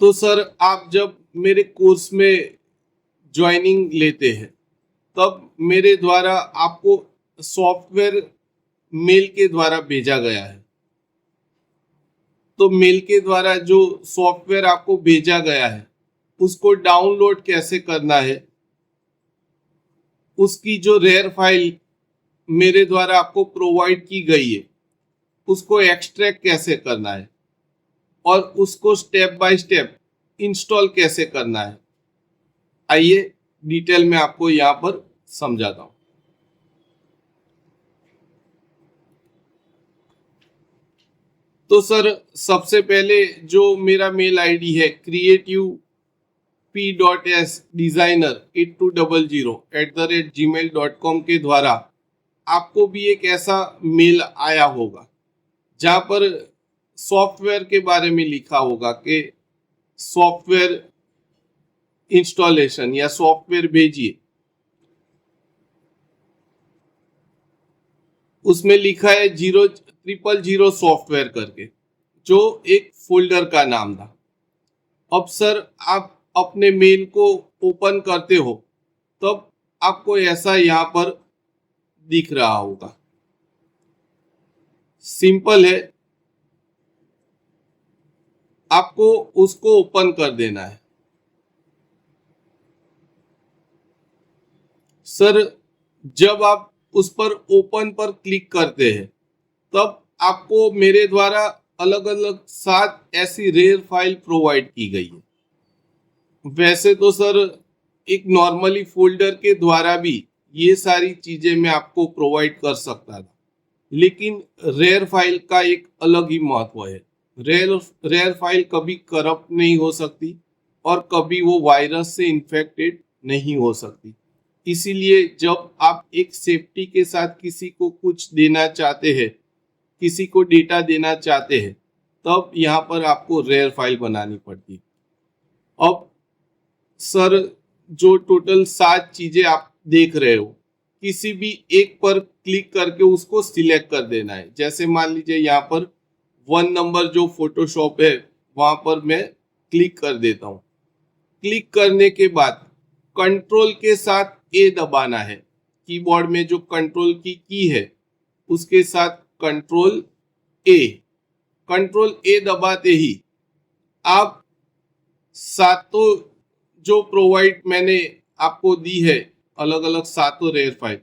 तो सर आप जब मेरे कोर्स में ज्वाइनिंग लेते हैं तब मेरे द्वारा आपको सॉफ्टवेयर मेल के द्वारा भेजा गया है। तो मेल के द्वारा जो सॉफ्टवेयर आपको भेजा गया है उसको डाउनलोड कैसे करना है, उसकी जो रेयर फाइल मेरे द्वारा आपको प्रोवाइड की गई है उसको एक्सट्रैक्ट कैसे करना है और उसको स्टेप बाय स्टेप इंस्टॉल कैसे करना है, आइए डिटेल में आपको यहाँ पर समझाता हूँ। तो सर सबसे पहले जो मेरा मेल आईडी है creativep.sdesigner8200@gmail.com के द्वारा आपको भी एक ऐसा मेल आया होगा जहाँ पर सॉफ्टवेयर के बारे में लिखा होगा कि सॉफ्टवेयर इंस्टॉलेशन या सॉफ्टवेयर भेजिए। उसमें लिखा है 000 सॉफ्टवेयर करके, जो एक फोल्डर का नाम था। अब सर आप अपने मेल को ओपन करते हो तब आपको ऐसा यहाँ पर दिख रहा होगा। सिंपल है, आपको उसको ओपन कर देना है। सर जब आप उस पर ओपन पर क्लिक करते हैं तब आपको मेरे द्वारा अलग अलग 7 ऐसी रेयर फाइल प्रोवाइड की गई है। वैसे तो सर एक नॉर्मली फोल्डर के द्वारा भी ये सारी चीजें मैं आपको प्रोवाइड कर सकता था, लेकिन रेयर फाइल का एक अलग ही महत्व है। रेयर फाइल कभी करप्ट नहीं हो सकती और कभी वो वायरस से इन्फेक्टेड नहीं हो सकती। इसीलिए जब आप एक सेफ्टी के साथ किसी को कुछ देना चाहते हैं, किसी को डेटा देना चाहते हैं, तब यहाँ पर आपको रेयर फाइल बनानी पड़ती है। अब सर जो टोटल 7 चीजें आप देख रहे हो, किसी भी एक पर क्लिक करके उसको सिलेक्ट कर देना है। जैसे मान लीजिए यहाँ पर 1 नंबर जो फोटोशॉप है वहां पर मैं क्लिक कर देता हूँ। क्लिक करने के बाद कंट्रोल के साथ ए दबाना है। कीबोर्ड में जो कंट्रोल की है उसके साथ कंट्रोल ए दबाते ही आप सातों जो प्रोवाइड मैंने आपको दी है अलग अलग 7 रेयर फाइल,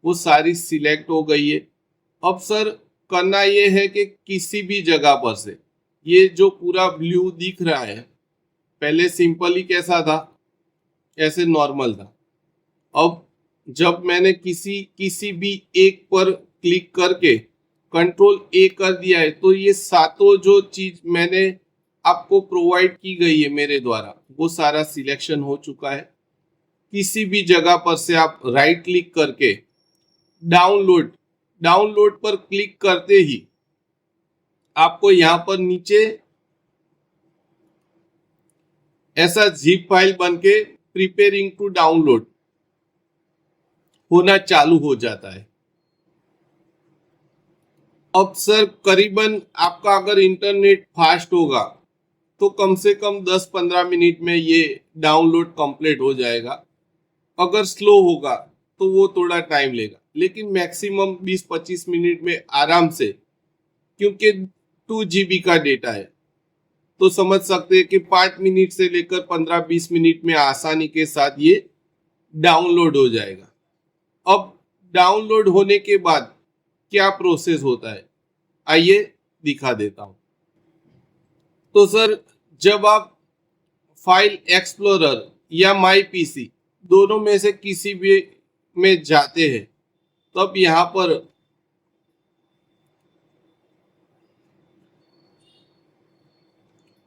वो सारी सिलेक्ट हो गई है। अब सर करना ये है कि किसी भी जगह पर से ये जो पूरा ब्लू दिख रहा है, पहले सिंपल ही कैसा था, ऐसे नॉर्मल था। अब जब मैंने किसी भी एक पर क्लिक करके कंट्रोल ए कर दिया है तो ये सातों जो चीज मैंने आपको प्रोवाइड की गई है मेरे द्वारा वो सारा सिलेक्शन हो चुका है। किसी भी जगह पर से आप राइट क्लिक करके डाउनलोड पर क्लिक करते ही आपको यहाँ पर नीचे ऐसा जिप फाइल बनके प्रिपेयरिंग टू डाउनलोड होना चालू हो जाता है। अब सर करीबन आपका अगर इंटरनेट फास्ट होगा तो कम से कम 10-15 मिनट में ये डाउनलोड कंप्लीट हो जाएगा। अगर स्लो होगा तो वो थोड़ा टाइम लेगा, लेकिन मैक्सिमम 20-25 मिनट में आराम से, क्योंकि 2 GB का डेटा है तो समझ सकते हैं कि 5 मिनट से लेकर 15-20 मिनट में आसानी के साथ ये डाउनलोड हो जाएगा। अब डाउनलोड होने के बाद क्या प्रोसेस होता है, आइए दिखा देता हूं। तो सर जब आप फाइल एक्सप्लोरर या माई पीसी दोनों में से किसी भी में जाते हैं तब यहां पर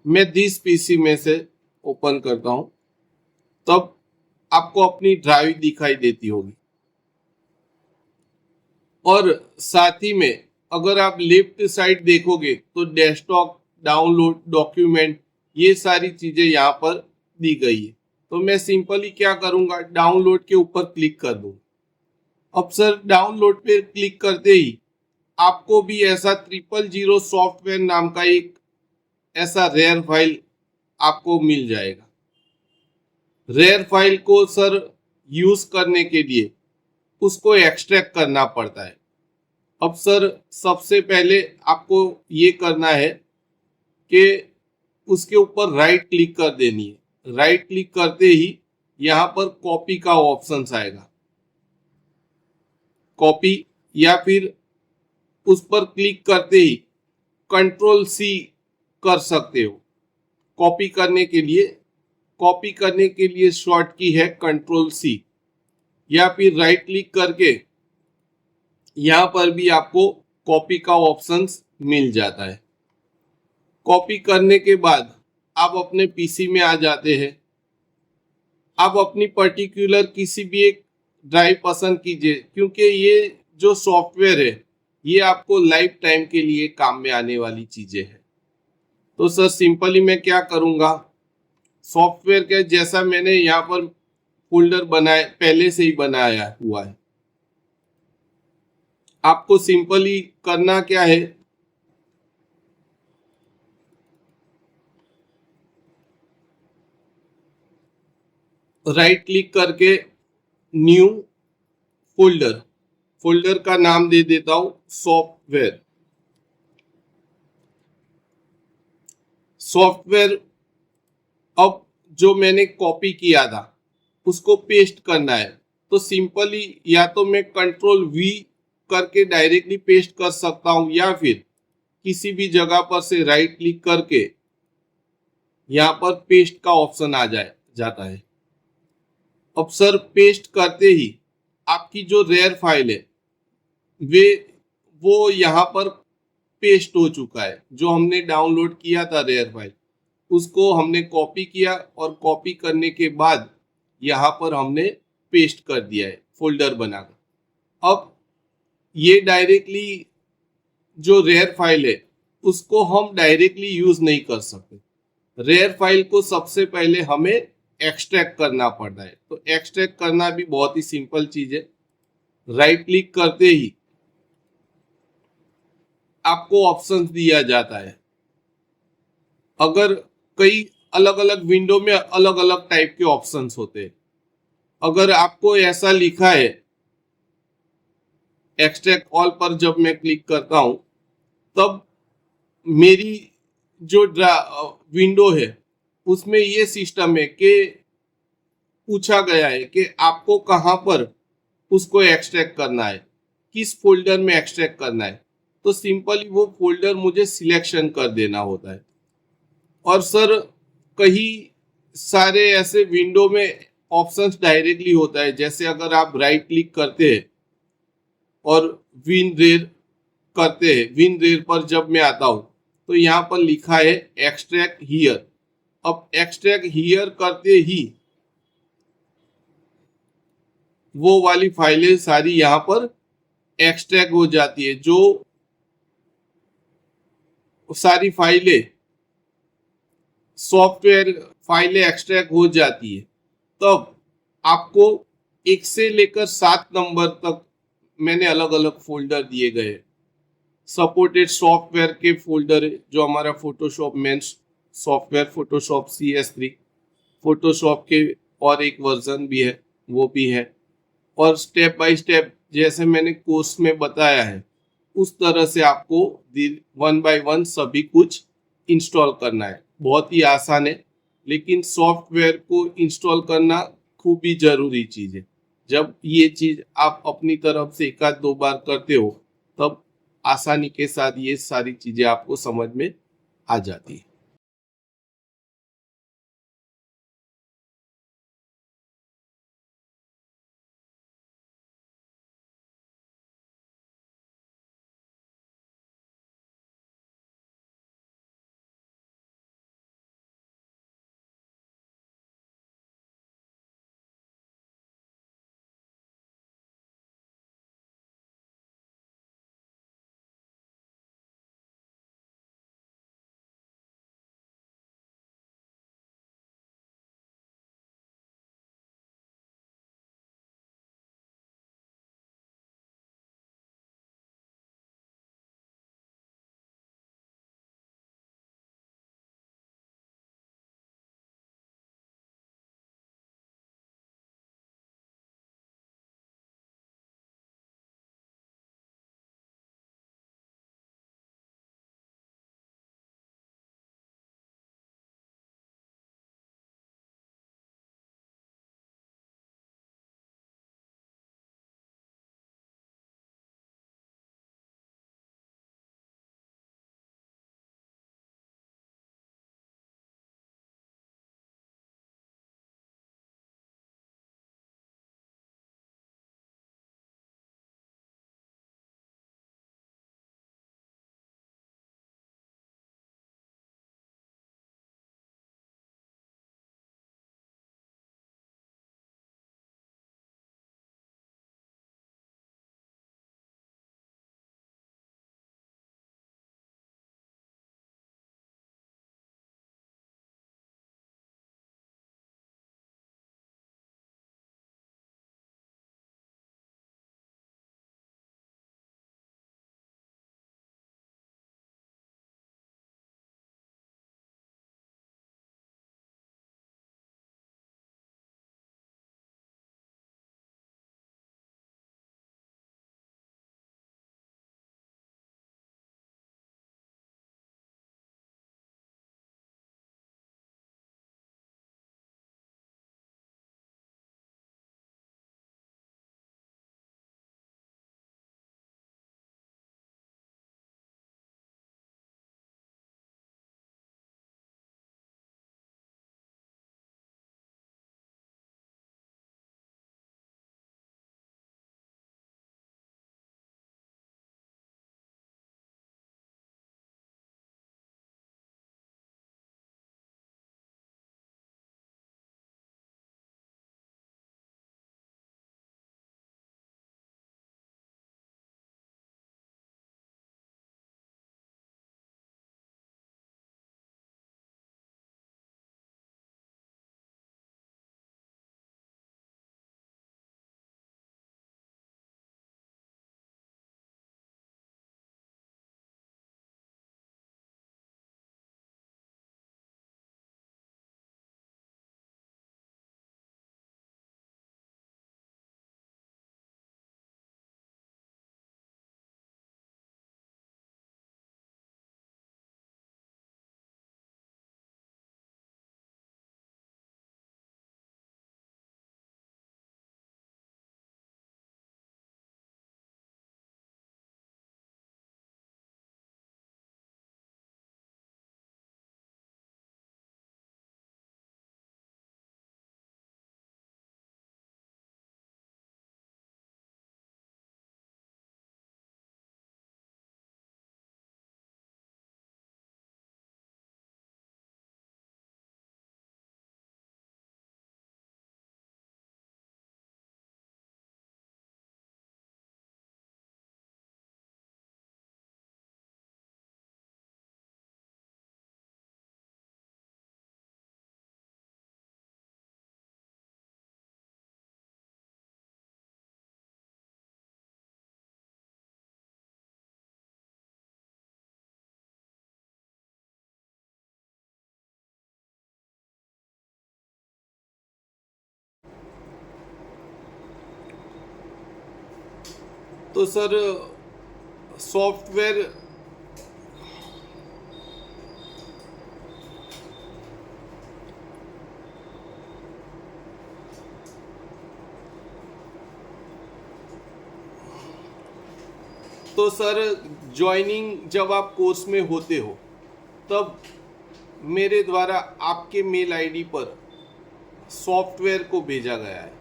मैं दिस पीसी में से ओपन करता हूं, तब आपको अपनी ड्राइव दिखाई देती होगी। और साथ ही में अगर आप लेफ्ट साइड देखोगे तो डेस्कटॉप, डाउनलोड, डॉक्यूमेंट, ये सारी चीजें यहाँ पर दी गई है। तो मैं सिंपली क्या करूंगा, डाउनलोड के ऊपर क्लिक कर दूंगा। अब सर डाउनलोड पे क्लिक करते ही आपको भी ऐसा 000 सॉफ्टवेयर नाम का एक ऐसा रेयर फाइल आपको मिल जाएगा। रेयर फाइल को सर यूज करने के लिए उसको एक्सट्रैक्ट करना पड़ता है। अब सर सबसे पहले आपको ये करना है कि उसके ऊपर राइट क्लिक कर देनी है। राइट क्लिक करते ही यहाँ पर कॉपी का ऑप्शन आएगा, कॉपी, या फिर उस पर क्लिक करते ही कंट्रोल सी कर सकते हो। कॉपी करने के लिए शॉर्ट की है कंट्रोल सी, या फिर राइट क्लिक करके यहाँ पर भी आपको कॉपी का ऑप्शन मिल जाता है। कॉपी करने के बाद आप अपने पीसी में आ जाते हैं। आप अपनी पर्टिकुलर किसी भी एक ड्राइव पसंद कीजिए, क्योंकि ये जो सॉफ्टवेयर है ये आपको लाइफ टाइम के लिए काम में आने वाली चीजें हैं। तो सर सिंपली मैं क्या करूँगा, सॉफ्टवेयर के जैसा मैंने यहाँ पर फोल्डर बनाए पहले से ही बनाया हुआ है। आपको सिंपली करना क्या है, राइट क्लिक करके न्यू फोल्डर, फोल्डर का नाम दे देता हूं सॉफ्टवेयर। सॉफ्टवेयर अब जो मैंने कॉपी किया था उसको पेस्ट करना है। तो सिंपली या तो मैं कंट्रोल वी करके डायरेक्टली पेस्ट कर सकता हूं, या फिर किसी भी जगह पर से राइट क्लिक करके यहाँ पर पेस्ट का ऑप्शन आ जाता है। अब सर पेस्ट करते ही आपकी जो रेयर फाइल है वे वो यहाँ पर पेस्ट हो चुका है। जो हमने डाउनलोड किया था रेयर फाइल, उसको हमने कॉपी किया और कॉपी करने के बाद यहाँ पर हमने पेस्ट कर दिया है फोल्डर बनाकर। अब ये डायरेक्टली जो रेयर फाइल है उसको हम डायरेक्टली यूज नहीं कर सकते। रेयर फाइल को सबसे पहले हमें एक्सट्रैक्ट करना पड़ता है। तो एक्सट्रैक्ट करना भी बहुत ही सिंपल चीज है। राइट क्लिक करते ही आपको ऑप्शंस दिया जाता है। अगर कई अलग अलग विंडो में अलग अलग टाइप के ऑप्शंस होते हैं। अगर आपको ऐसा लिखा है, एक्सट्रैक्ट ऑल पर जब मैं क्लिक करता हूं तब मेरी जो विंडो है उसमें ये सिस्टम है कि पूछा गया है कि आपको कहां पर उसको एक्सट्रैक्ट करना है, किस फोल्डर में एक्सट्रैक्ट करना है। तो सिंपली वो फोल्डर मुझे सिलेक्शन कर देना होता है। और सर कहीं सारे ऐसे विंडो में ऑप्शंस डायरेक्टली होता है, जैसे अगर आप राइट क्लिक करते हैं और विन रेर करते हैं, विन रेर पर जब मैं आता हूं तो यहाँ पर लिखा है एक्सट्रैक्ट हियर। अब एक्सट्रैक्ट हियर करते ही वो वाली फाइलें सारी यहाँ पर एक्सट्रैक्ट हो जाती है। जो सारी फाइलें सॉफ्टवेयर फाइलें एक्सट्रैक्ट हो जाती है, तब आपको 1 से लेकर 7 नंबर तक मैंने अलग अलग फोल्डर दिए गए। सपोर्टेड सॉफ्टवेयर के फोल्डर है, जो हमारा Photoshop main software Photoshop CS3, Photoshop के और एक वर्जन भी है वो भी है। और स्टेप बाय स्टेप जैसे मैंने कोर्स में बताया है उस तरह से आपको 1 बाय 1 सभी कुछ इंस्टॉल करना है। बहुत ही आसान है, लेकिन सॉफ्टवेयर को इंस्टॉल करना खूब ही जरूरी चीज है। जब ये चीज आप अपनी तरफ से 1 आध 2 बार करते हो तब आसानी के साथ ये सारी चीजें आपको समझ में आ जाती है। तो सर सॉफ्टवेयर तो सर ज्वाइनिंग जब आप कोर्स में होते हो तब मेरे द्वारा आपके मेल आईडी पर सॉफ्टवेयर को भेजा गया है।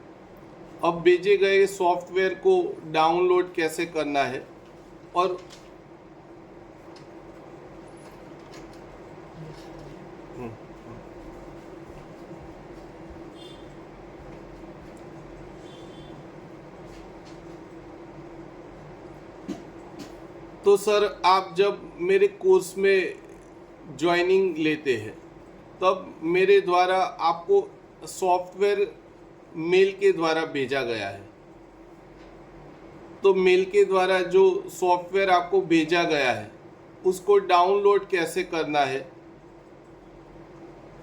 अब भेजे गए सॉफ्टवेयर को डाउनलोड कैसे करना है और तो सर आप जब मेरे कोर्स में ज्वाइनिंग लेते हैं तब मेरे द्वारा आपको सॉफ्टवेयर मेल के द्वारा भेजा गया है। तो मेल के द्वारा जो सॉफ्टवेयर आपको भेजा गया है उसको डाउनलोड कैसे करना है,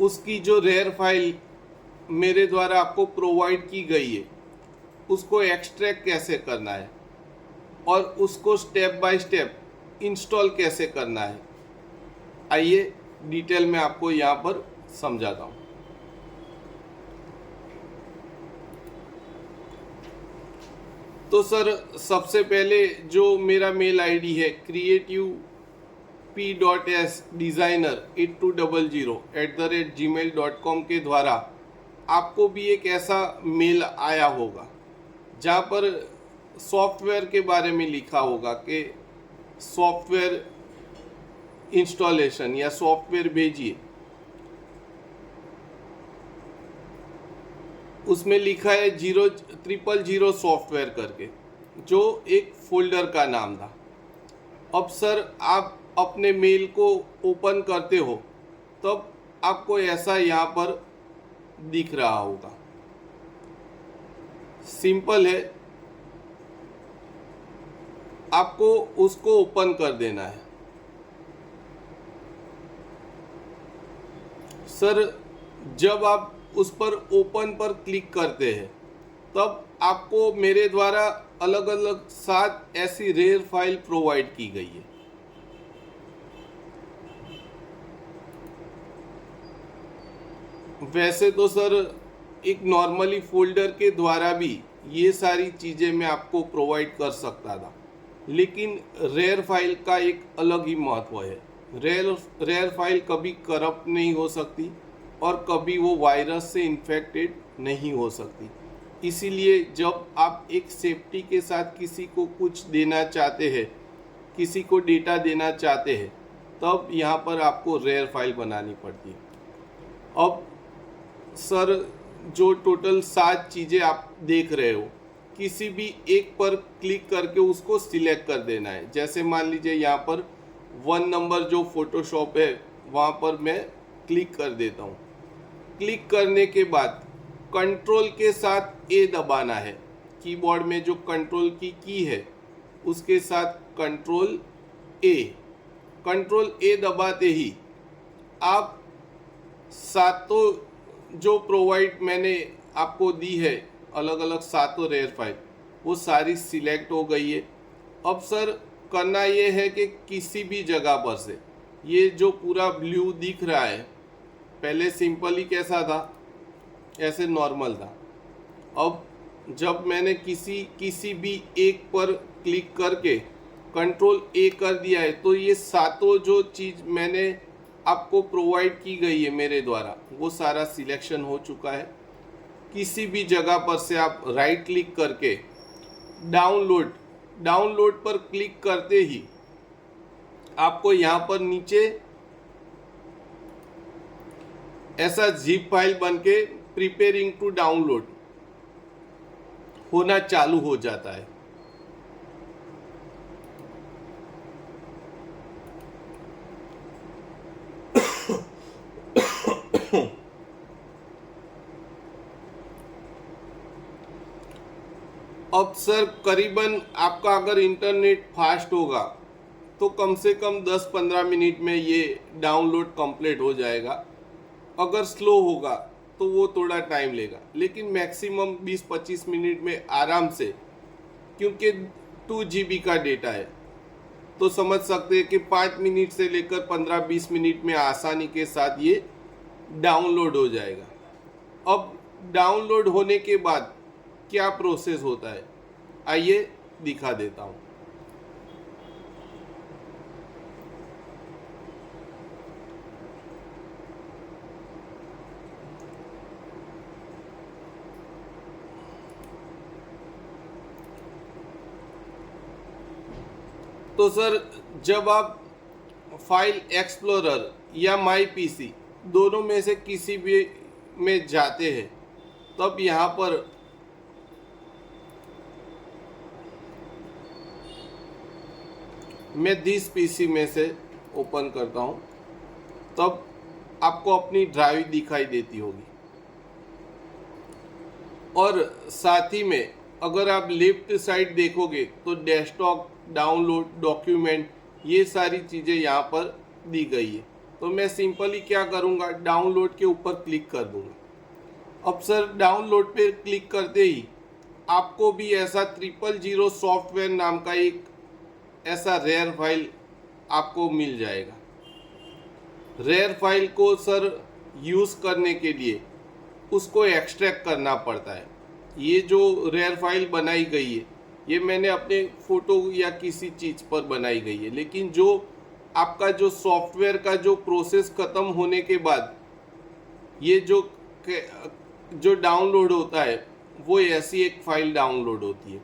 उसकी जो रेयर फाइल मेरे द्वारा आपको प्रोवाइड की गई है उसको एक्सट्रैक्ट कैसे करना है और उसको स्टेप बाय स्टेप इंस्टॉल कैसे करना है, आइए डिटेल में आपको यहाँ पर समझाता हूँ। तो सर सबसे पहले जो मेरा मेल आईडी है creativepdesigner8200@gmail.com के द्वारा आपको भी एक ऐसा मेल आया होगा जहाँ पर सॉफ्टवेयर के बारे में लिखा होगा कि सॉफ्टवेयर इंस्टॉलेशन या सॉफ्टवेयर भेजिए। उसमें लिखा है 000 सॉफ्टवेयर करके, जो एक फोल्डर का नाम था। अब सर आप अपने मेल को ओपन करते हो तब आपको ऐसा यहाँ पर दिख रहा होगा। सिंपल है, आपको उसको ओपन कर देना है। सर जब आप उस पर ओपन पर क्लिक करते हैं तब आपको मेरे द्वारा अलग अलग 7 ऐसी रेयर फाइल प्रोवाइड की गई है। वैसे तो सर एक नॉर्मली फोल्डर के द्वारा भी ये सारी चीज़ें मैं आपको प्रोवाइड कर सकता था, लेकिन रेयर फाइल का एक अलग ही महत्व है। रेयर फाइल कभी करप्ट नहीं हो सकती और कभी वो वायरस से इन्फेक्टेड नहीं हो सकती। इसीलिए जब आप एक सेफ्टी के साथ किसी को कुछ देना चाहते हैं, किसी को डेटा देना चाहते हैं, तब यहाँ पर आपको रेयर फाइल बनानी पड़ती है। अब सर जो टोटल 7 चीज़ें आप देख रहे हो, किसी भी एक पर क्लिक करके उसको सिलेक्ट कर देना है। जैसे मान लीजिए यहाँ पर 1 नंबर जो फोटोशॉप है वहाँ पर मैं क्लिक कर देता हूँ। क्लिक करने के बाद कंट्रोल के साथ ए दबाना है। कीबोर्ड में जो कंट्रोल की है उसके साथ कंट्रोल ए दबाते ही आप सातों जो प्रोवाइड मैंने आपको दी है अलग अलग 7 रेयर फाइल, वो सारी सिलेक्ट हो गई है। अब सर करना ये है कि किसी भी जगह पर से ये जो पूरा ब्लू दिख रहा है, पहले सिंपल ही कैसा था, ऐसे नॉर्मल था। अब जब मैंने किसी भी एक पर क्लिक करके कंट्रोल ए कर दिया है तो ये सातों जो चीज़ मैंने आपको प्रोवाइड की गई है मेरे द्वारा, वो सारा सिलेक्शन हो चुका है। किसी भी जगह पर से आप राइट क्लिक करके डाउनलोड पर क्लिक करते ही आपको यहाँ पर नीचे ऐसा जिप फाइल बनके प्रिपेयरिंग टू डाउनलोड होना चालू हो जाता है। अब सर करीबन आपका अगर इंटरनेट फास्ट होगा तो कम से कम 10-15 मिनट में ये डाउनलोड कंप्लीट हो जाएगा। अगर स्लो होगा तो वो थोड़ा टाइम लेगा, लेकिन मैक्सिमम 20-25 मिनट में आराम से, क्योंकि 2 GB का डेटा है, तो समझ सकते हैं कि 5 मिनट से लेकर 15-20 मिनट में आसानी के साथ ये डाउनलोड हो जाएगा। अब डाउनलोड होने के बाद क्या प्रोसेस होता है, आइए दिखा देता हूँ। तो सर, जब आप फाइल एक्सप्लोरर या माई पीसी दोनों में से किसी भी में जाते हैं, तब यहाँ पर मैं दिस पीसी में से ओपन करता हूँ, तब आपको अपनी ड्राइव दिखाई देती होगी। और साथ ही में अगर आप लेफ्ट साइड देखोगे तो डेस्कटॉप, डाउनलोड, डॉक्यूमेंट, ये सारी चीज़ें यहाँ पर दी गई है। तो मैं सिंपली क्या करूँगा, डाउनलोड के ऊपर क्लिक कर दूँगा। अब सर, डाउनलोड पे क्लिक करते ही आपको भी ऐसा 000 सॉफ्टवेयर नाम का एक ऐसा रेयर फाइल आपको मिल जाएगा। रेयर फाइल को सर यूज़ करने के लिए उसको एक्सट्रैक्ट करना पड़ता है। ये जो रेयर फाइल बनाई गई है, ये मैंने अपने फ़ोटो या किसी चीज़ पर बनाई गई है, लेकिन जो आपका जो सॉफ्टवेयर का जो प्रोसेस ख़त्म होने के बाद ये जो डाउनलोड होता है, वो ऐसी एक फ़ाइल डाउनलोड होती है।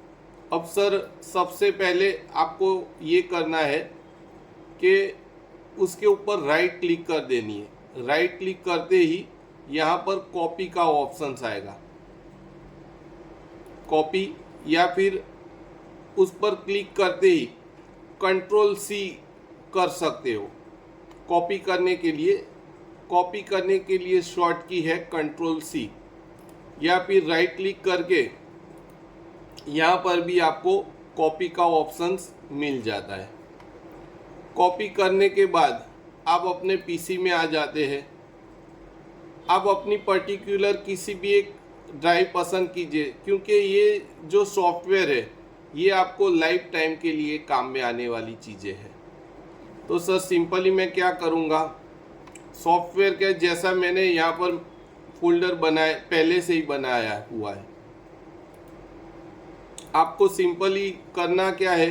अब सर, सबसे पहले आपको ये करना है कि उसके ऊपर राइट क्लिक कर देनी है। राइट क्लिक करते ही यहाँ पर कॉपी का ऑप्शन आएगा, कॉपी, या फिर उस पर क्लिक करते ही Ctrl+C कर सकते हो। कॉपी करने के लिए शॉर्ट की है Ctrl+C, या फिर राइट क्लिक करके यहाँ पर भी आपको कॉपी का ऑप्शंस मिल जाता है। कॉपी करने के बाद आप अपने पीसी में आ जाते हैं। आप अपनी पर्टिकुलर किसी भी एक ड्राइव पसंद कीजिए, क्योंकि ये जो सॉफ्टवेयर है ये आपको लाइफ टाइम के लिए काम में आने वाली चीज़ें हैं। तो सर, सिंपली मैं क्या करूँगा, सॉफ्टवेयर के जैसा मैंने यहाँ पर फोल्डर बनाए पहले से ही बनाया हुआ है। आपको सिंपली करना क्या है,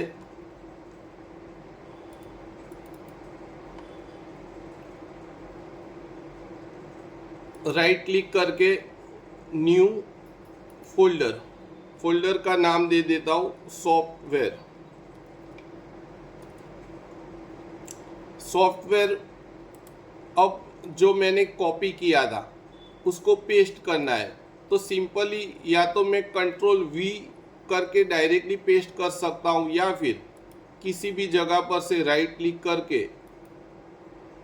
राइट क्लिक करके न्यू फोल्डर का नाम दे देता हूँ सॉफ्टवेयर। अब जो मैंने कॉपी किया था उसको पेस्ट करना है, तो सिंपली या तो मैं Ctrl+V करके डायरेक्टली पेस्ट कर सकता हूँ, या फिर किसी भी जगह पर से राइट क्लिक करके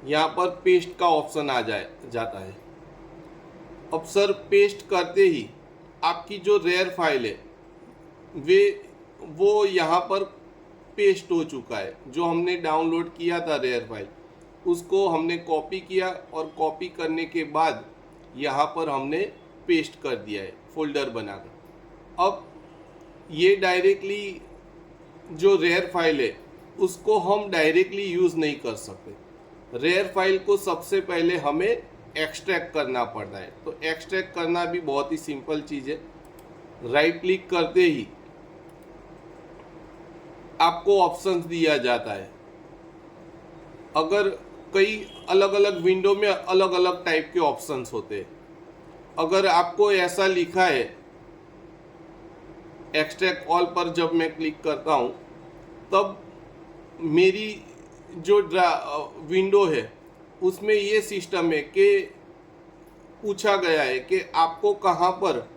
यहाँ पर पेस्ट का ऑप्शन आ जाता है। अब सर, पेस्ट करते ही आपकी जो रेयर फाइल है वो यहाँ पर पेस्ट हो चुका है। जो हमने डाउनलोड किया था रेयर फाइल, उसको हमने कॉपी किया, और कॉपी करने के बाद यहाँ पर हमने पेस्ट कर दिया है फोल्डर बनाकर। अब ये डायरेक्टली जो रेयर फाइल है उसको हम डायरेक्टली यूज़ नहीं कर सकते। रेयर फाइल को सबसे पहले हमें एक्सट्रैक्ट करना पड़ता है। तो एक्सट्रैक्ट करना भी बहुत ही सिंपल चीज़ है। राइट क्लिक करते ही आपको ऑप्शंस दिया जाता है। अगर कई अलग अलग विंडो में अलग अलग टाइप के ऑप्शंस होते हैं। अगर आपको ऐसा लिखा है, एक्सट्रैक्ट ऑल पर जब मैं क्लिक करता हूँ, तब मेरी जो विंडो है उसमें ये सिस्टम है कि पूछा गया है कि आपको कहाँ पर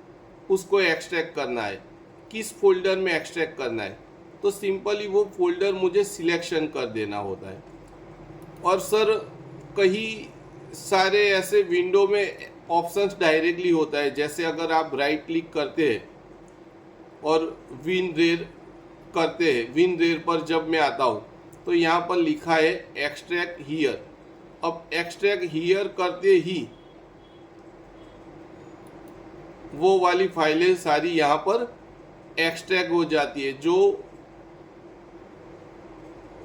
उसको एक्सट्रैक्ट करना है, किस फोल्डर में एक्सट्रैक्ट करना है। तो सिंपली वो फोल्डर मुझे सिलेक्शन कर देना होता है। और सर, कई सारे ऐसे विंडो में ऑप्शंस डायरेक्टली होता है, जैसे अगर आप राइट क्लिक करते हैं और विन रेयर पर जब मैं आता हूँ, तो यहाँ पर लिखा है एक्सट्रैक्ट हियर। अब एक्सट्रैक्ट हियर करते ही वो वाली फाइलें सारी यहाँ पर एक्सट्रैक्ट हो जाती है, जो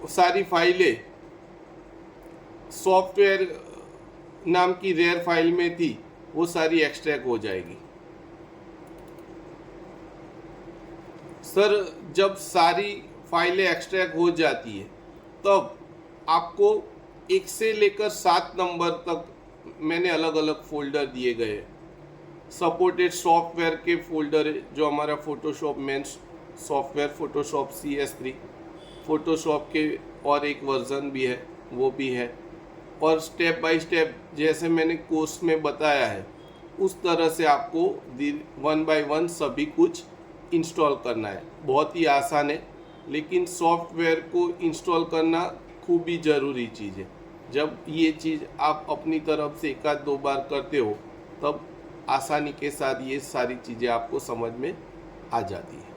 सारी फाइलें सॉफ्टवेयर नाम की रेयर फाइल में थी वो सारी एक्सट्रैक्ट हो जाएगी। सर जब सारी फाइलें एक्सट्रैक्ट हो जाती है तब आपको 1 से लेकर 7 नंबर तक मैंने अलग अलग फोल्डर दिए गए हैं। सपोर्टेड सॉफ्टवेयर के फोल्डर है, जो हमारा Photoshop main software Photoshop CS3, Photoshop के और एक वर्जन भी है वो भी है, और स्टेप बाय स्टेप जैसे मैंने कोर्स में बताया है उस तरह से आपको 1 बाय 1 सभी कुछ इंस्टॉल करना है। बहुत ही आसान है, लेकिन सॉफ्टवेयर को इंस्टॉल करना खूब ही ज़रूरी चीज़ है। जब ये चीज़ आप अपनी तरफ से 1-2 बार करते हो तब आसानी के साथ ये सारी चीज़ें आपको समझ में आ जाती है।